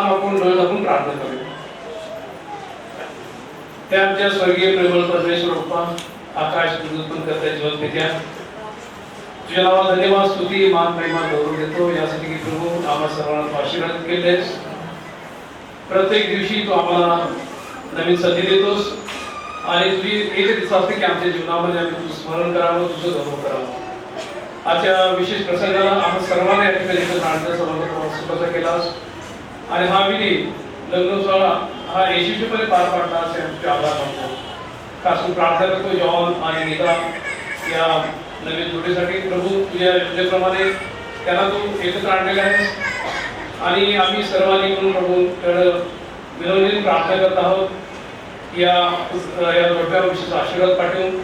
आपण डोळे झाकून प्रार्थना करूया. हे आमच्या स्वर्गीय प्रेमळ परमेश्वर बाप्पा, आकाश उत्पन्न करता जीवन पित्या, तुझ्या नावाला धन्यवाद, स्तुती, मान, महिमा गौरव देतो यासाठी की प्रभू आम्हा सर्वांना आशीर्वाद केलेस. प्रत्येक दिवशी तू आम्हाला नवीन संधी देतोस आणि तुझी एक दिवस असते की आमच्या जीवनामध्ये आम्ही तुझं स्मरण करावं, तुझं गौरव करावं. आजच्या विशेष प्रसंगाला आपण सर्वांना या ठिकाणी सुरुवात केलास आणि हा विधी लग्न सोहळा हा यशस्वीपणे पार पाडला असे आमचे आभार मानतो. खास प्रार्थना करतो जॉन आणि नीता या नवीन जोडीसाठी. प्रभू तुझ्या योजनेप्रमाणे त्यांना तू एकत्र आणलेला आहेस आणि आम्ही सर्वांनी म्हणून प्रभूकडे विनवणीने प्रार्थना करत आहोत या जोडप्या विशेष आशीर्वाद पाठवून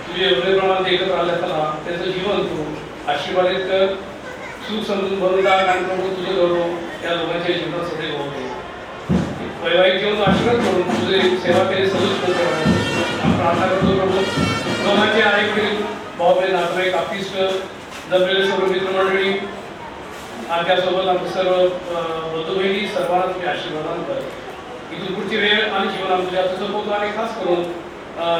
तुझ्या योजनेप्रमाणे एकत्र आले असताना त्याचं जीवन तू आशीर्वादित कर, सुख समजून भरून टाक आणि प्रभू तुझं गौरव या लोकांच्या जीवनात सदैव होऊ दे. वैवाहिक जीवन आशीर्वाद करून तुझे सेवा केली सदुष्ट प्रार्थना करतो. प्रभू लोकांचे आईवडील, भाऊ-बहीण, नातेवाईक, आप्तिष्ट, जमलेले सर्व मित्रमंडळी आणि त्यासोबत आमचे सर्व बंधू बहिणी सर्वांना तुम्ही आशीर्वादान कर. इथून पुढची वेळ आणि जीवन आमचं जास्त सोपवतो आणि खास करून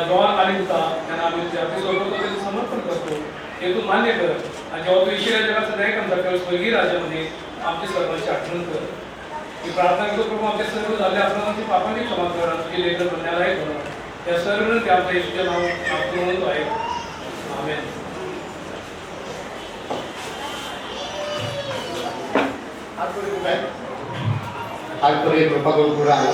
जॉन आणि नीता यांना आम्ही जास्त सोपवतो, त्याचं समर्पण करतो. हे तू मान्य कर आणि जेव्हा तू ईश्वर जगाचा न्याय करता तेव्हा स्वर्गीय राज्यामध्ये आमची सर्वांची आठवण कर. मी प्रार्थना करतो प्रभू आमच्या सर्व झाल्या अपराधांची पापांनी क्षमा कर, तुझे लेकर बनण्याला आहे बरं. त्या सर्व ते आमच्या येशूच्या नाव आपण म्हणतो आहे. आमेन. आज पर कृपा करून पुढे आला.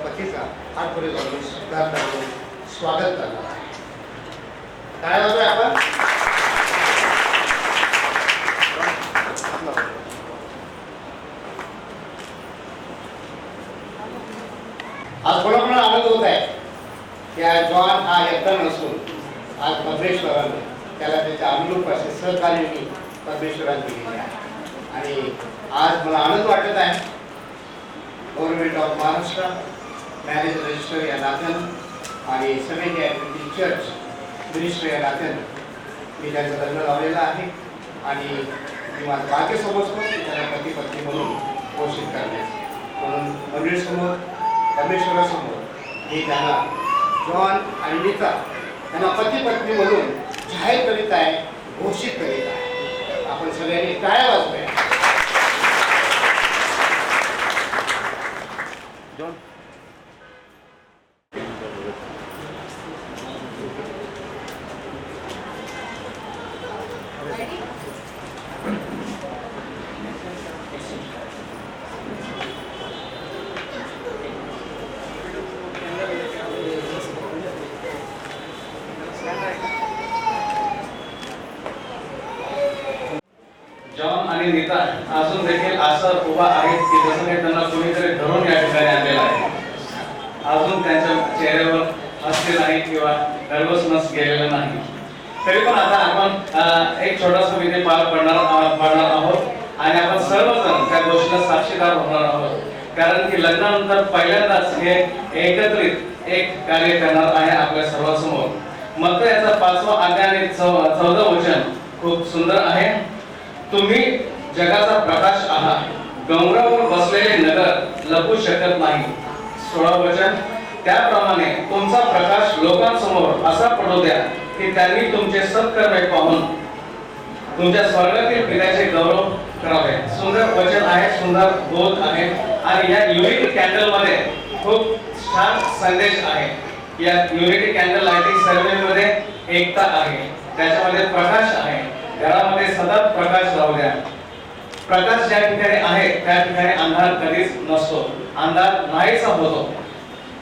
पतीचा आजपर्यंत स्वागत करणार आहे. काय बघूया आपण आज कोणाकोणा आनंद होत आहे की आज जॉन हा एकटा नसून आज परमेश्वराने त्याला त्याच्या अनुरूप असे सहकार्य मी परमेश्वराने दिलेले आहे आणि आज मला आनंद वाटत आहे. Government of Maharashtra marriage register या नात्यानं आणि सेव्हन्थ ॲडव्हेंटिस्ट चर्च मिनिस्टर या नात्यानं मी त्यांचं लग्न लावलेलं आहे आणि मी माझं भाग्य समजतो की त्याला पती पत्नी म्हणून घोषित करण्याचे. म्हणून मंडळीसमोर परमेश्वरासमोर मी त्यांना जॉन आणि नीता त्यांना पती पत्नी म्हणून जाहीर करीत आहे, घोषित करीत आहे. आपण सगळ्यांनी टाळ्या वाजवूया. जॉन जॉन आणि नीता अजून देखील असं उभा आहेत की जसं काही त्यांना कोणीतरी धरून या ठिकाणी आणलेलं आहे. अजून त्यांच्या चेहऱ्यावर हास्य नाही किंवा नर्वसनेस गेलेलं नाही. तरी पण आता आपण एक छोटासा विधी पार पाडणार आहोत आणि आपण सर्वजण त्या गोष्टीला साक्षीदार होणार आहोत. कारण की लग्नानंतर पहिल्यांदाच हे एकत्रित एक कार्य करणार आहे आपल्या सर्वांसमोर. मत्ती याचा 5वा अध्याय आणि 14 वचन खूप सुंदर आहे. तुम्ही जगाचा प्रकाश आहात. डोंगरावर बसलेले नगर लपू शकत नाही. 16 वचन, त्याप्रमाणे तुमचा प्रकाश लोकांसमोर असा पडू द्या की त्यांनी तुमचे सत्कर्मे पाहून तुमच्या स्वर्गातील पित्याचे गौरव करावे. सुंदर वचन आहे, सुंदर बोध आहे आणि या युनिटी कॅन्डल मध्ये खूप छान संदेश आहे. या युनिटी कॅन्डल लाइटिंग सेरेमनी मध्ये एकता आहे, त्याच्यामध्ये प्रकाश आहे. घरामध्ये सतत प्रकाश राहू द्या. प्रकाश ज्या ठिकाणी आहे त्या ठिकाणी अंधार कधीच नसतो, अंधार नाहीसा होतो.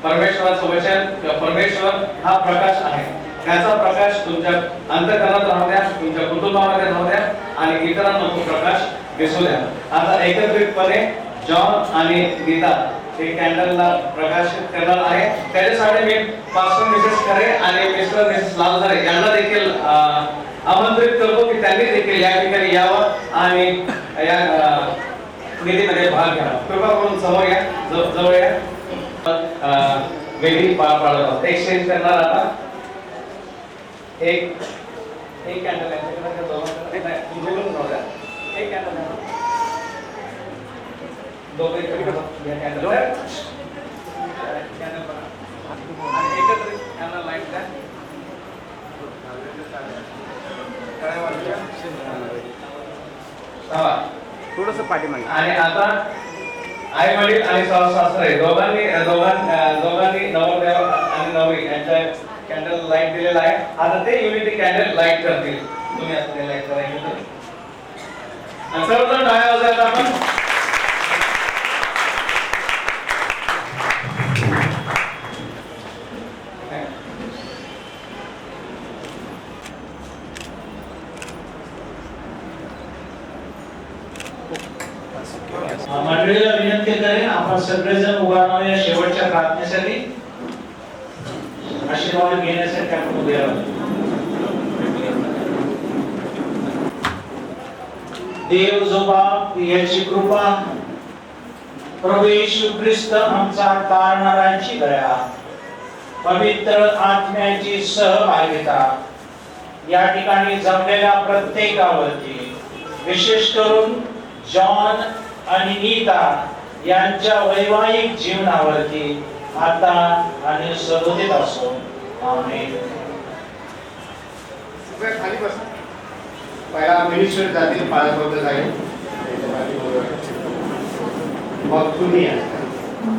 परमेश्वराचं वचन, परमेश्वर हा प्रकाश आहे. त्याचा प्रकाश तुमच्या अंतःकरणात राहू द्या, तुमच्या कुटुंबामध्ये राहू द्या आणि इतरांना तो प्रकाश दिसू द्या. आता एकत्रितपणे जॉन आणि नीता हे कॅन्डलला प्रकाशित करणार आहे. त्याच्यासाठी मी पास्टर मिसेस खरे आणि मिस्टर मिसेस लालधरे यांना देखील आमंत्रित करतो की त्यांनी देखील या ठिकाणी यावं आणि या निधीमध्ये भाग घ्या. कृपा करून समोर या, जवळ या. वेगळी पार पाडत आहोत. एक्सचेंज करणार आता. एक कॅन्डल आहे तुमच्याकडून नव्हता. एक कॅन्डल आहे. दोघे कॅन्डल आणि एकत्र कॅन्डल लाईट द्या. थोडस पाठीमागे. आणि आता आई वडील आणि सासू सासरे दोघांनी नवरदेव आणि नवरी यांच्या कॅन्डल लाईट दिलेला आहे. आता ते युनिटी कॅन्डल लाईट करतील. तुम्ही आता ते लाईट करायचं आणि सर्वजण टाळ्या वाजवायचा आपण. मंडळीला विनंती करेन आपण सगळेजण उभा राहून या शेवटच्या प्रार्थनेसाठी आशीर्वाद घेण्यासाठी आपण उभे राहू. देव जो बाप याची कृपा, प्रभू येशू ख्रिस्त आमचा तारणाऱ्यांची दया, पवित्र आत्म्याची सहभागिता या ठिकाणी जमलेल्या प्रत्येकावरती, विशेष करून जॉन आणि नीता यांच्या वैवाहिक जीवनावरती आता आणि सदोदित असो. आमेन. खाली बस. पहिला मिनिस्टर जातील, पाळापत्र जाईल, मग तुम्ही या.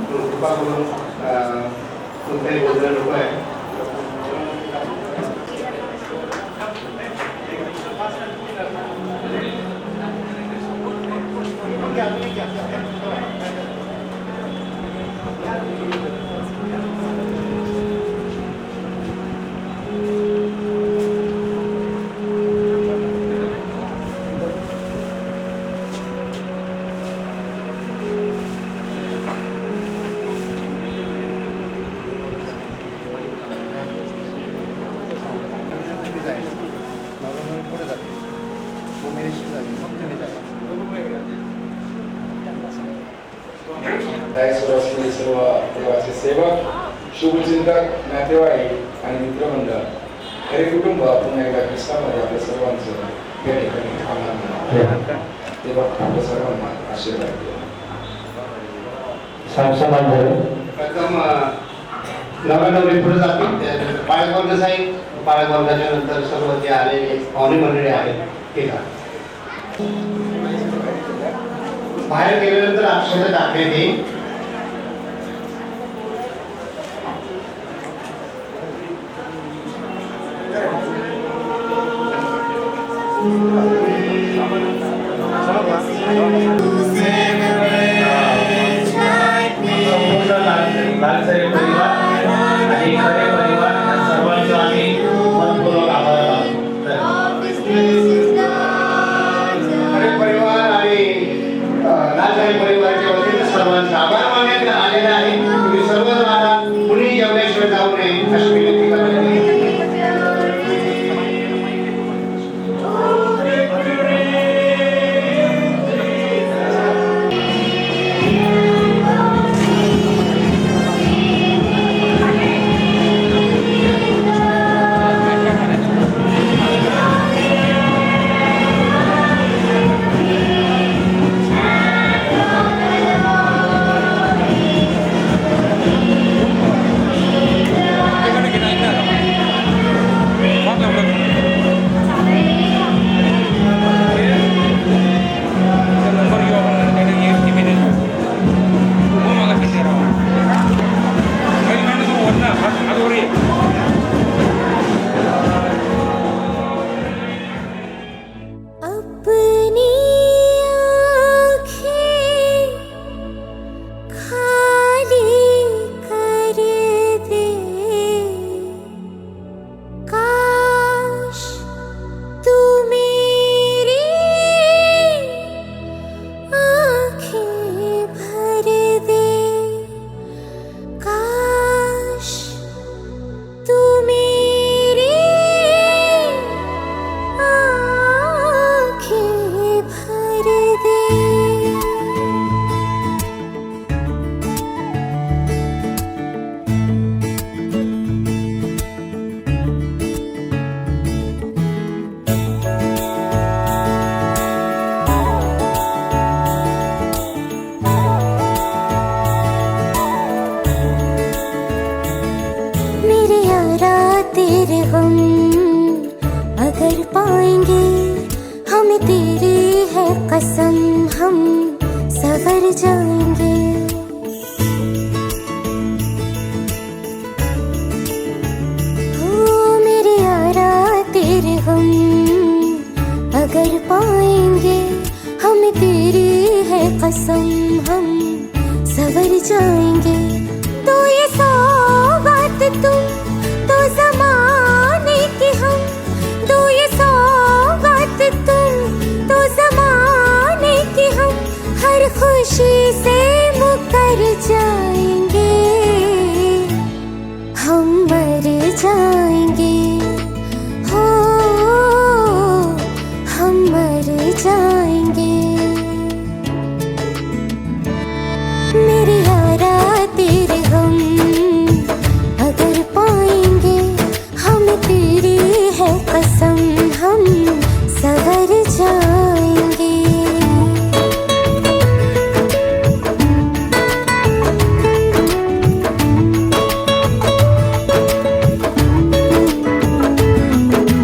कृपा करून कोणत्याही बोलणारे लोक आहे. सर्व देवाचे सेवक, शुभचिंतक, नातेवाईक आणि मित्रमंडळ, खरे कुटुंब पुन्हा एकदा ख्रिस्तामध्ये आपल्या सर्वांचं या ठिकाणी तेव्हा आपल्या सर्वांना आशीर्वाद द्या. प्रथम नवरी पुढे जातील, त्यानंतर पाळीवर्ग जाईल. पाळीवर्गाच्या नंतर सर्व जे आलेले पाहुणे मंडळी आहेत ते का बाहेर गेल्यानंतर अक्षता टाकण्यात येईल. लालसरे परिवार आणि खरे परिवार या सर्वांचा आम्ही मनपूर्वक आभार मानतो. खरे परिवार आणि लालसाई परिवाराच्या वतीने सर्वांचा आभार मानण्यात आलेला आहे. तुम्ही सर्वजण आता कुणी जेवल्याशिवाय जाऊ नये अशी विनंती करण्यात येईल. जाएंगे। ओ मेरे यारा तेरे हम अगर पाएंगे, हमें तेरी है कसम, हम सवर जाएंगे। तो ये सौगात तुम तो ज़माने की हम, तो ये सौगात तुम तो ज़माने की हम, हर खुशी से मुकर जाएंगे, हम मर जाएंगे। हो हम मर जाएंगे। मेरे यारा तेरे हम अगर पाएंगे, हमें तेरी है कसम, हम सवर जाएंगे।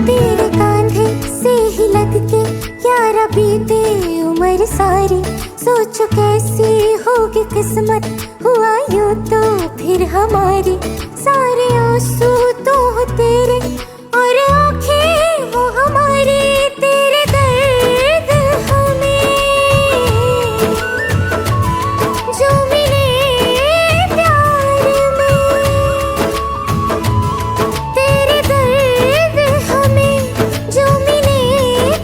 तेरे कांधे से ही लग के यारा बीते उम्र सारी, सोचो कैसी होगी किस्मत, हुआ यूं तो फिर हमारी। सारे आंसू तो हो तेरे और आंखें वो हमारी, तेरे दर्द हमें जो मिले प्यार में, तेरे दर्द हमें जो मिले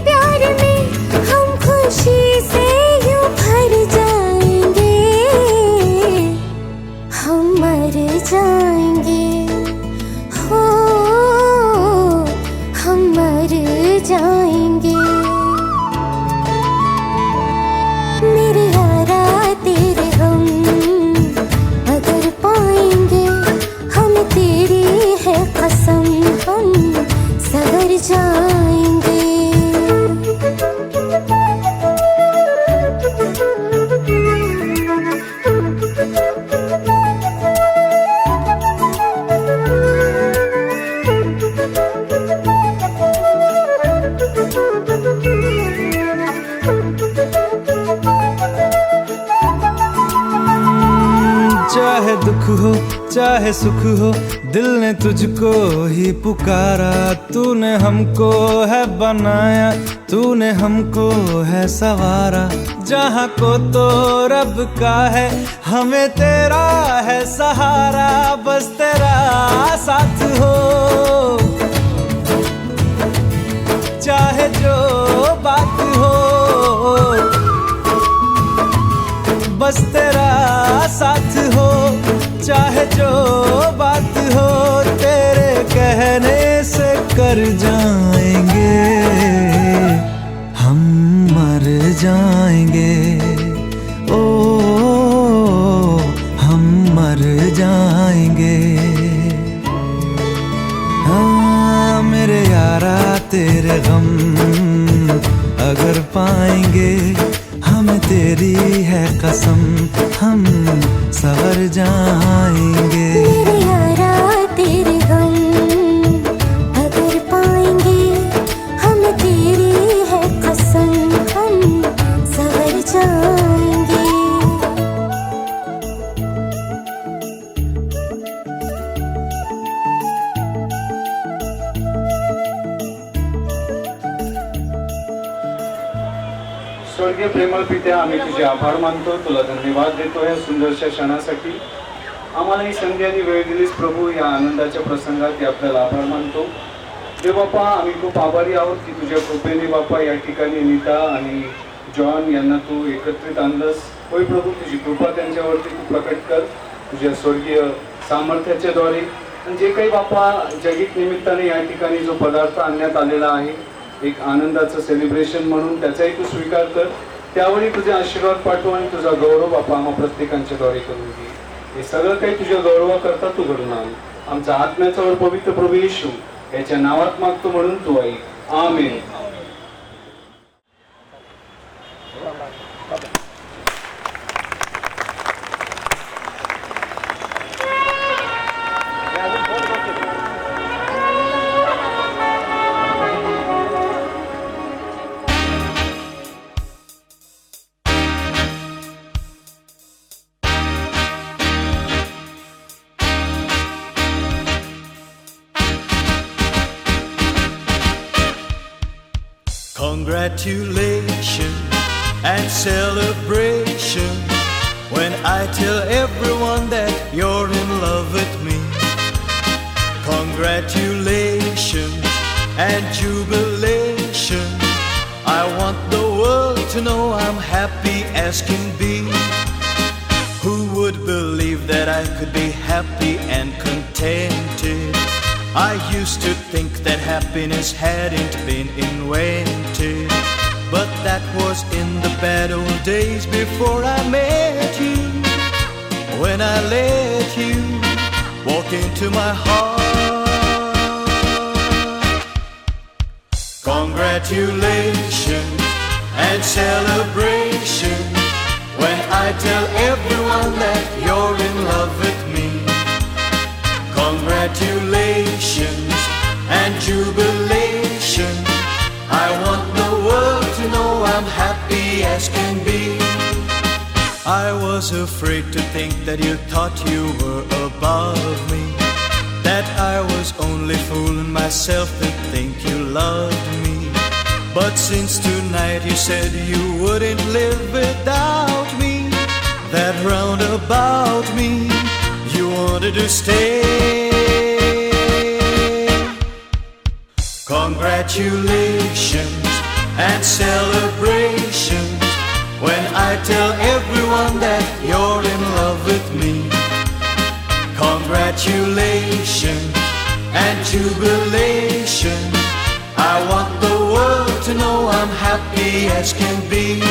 प्यार में, हम खुशी से यूं भर जाएंगे, हम मर जाएंगे। हो हम मर जाएंगे। मेरे यारा तेरे हम अगर पाएंगे, हमें तेरी है कसम, हम सवर जाएंगे। चाहे दुख हो चाहे सुख हो, दिल ने तुझको ही पुकारा। तूने हमको है बनाया, तूने हमको है सवारा। जहाँ को तो रब का है, हमें तेरा है सहारा। बस तेरा साथ हो, चाहे जो बात हो, बस तेरा साथ हो, चाहे जो बात हो। तेरे कहने से कर जाएंगे, हम मर जाएंगे। ओ हम मर जाएंगे। हाँ मेरे यारा तेरे गम अगर पाएंगे, हमें तेरी है कसम, हम सवर जाएंगे। मेरे यारा तेरे हम अगर पाएंगे, हमें तेरी है कसम, हम सवर जाएंगे। स्वर्गीय प्रेमळ पित्या, आम्ही तुझे आभार मानतो, तुला धन्यवाद देतो या सुंदरशा क्षणासाठी। आम्हाला ही संधी आणि वेळ दिलीस प्रभू, या आनंदाच्या प्रसंगात आपल्याला आभार मानतो। देव बाप्पा, आम्ही खूप आभारी आहोत की तुझ्या कृपेने बाप्पा या ठिकाणी नीता आणि जॉन यांना तू एकत्रित आणलंस। होय प्रभू, तुझी कृपा त्यांच्यावरती तू प्रकट कर तुझ्या स्वर्गीय सामर्थ्याच्या द्वारे। आणि जे काही बाप्पा जगित निमित्ताने या ठिकाणी जो पदार्थ आणण्यात आलेला आहे, एक आनंदाचं सेलिब्रेशन म्हणून त्याचाही तू स्वीकार कर। त्यावेळी तुझे आशीर्वाद पाठव आणि तुझा गौरव बाप्पा आम्हा प्रत्येकांच्या द्वारे करून घे। हे सगळं काही तुझ्या गौरवाकरता तू घडून आण। आमचा आत्म्याचा वर पवित्र प्रभू येशू याच्या नावात मागतो म्हणून तू ऐक। आमेन। Congratulations and celebration when I tell everyone that you're in love with me. Congratulations and jubilation. I want the world to know I'm happy as can be. Who would believe that I could be happy and contented? I used to think that happiness hadn't been invented, but that was in the bad old days before I met you. When I let you walk into my heart. Congratulations and celebration when I tell everyone that you're in love with me. Congratulations and jubilation. I want the world to know I'm happy as can be. I was afraid to think that you thought you were above me, that I was only fooling myself to think you loved me. But since tonight you said you wouldn't live without me, that round about me you wanted to stay. Congratulations and celebrations when I tell everyone that you're in love with me. Congratulations and jubilation. I want the world to know I'm happy as can be.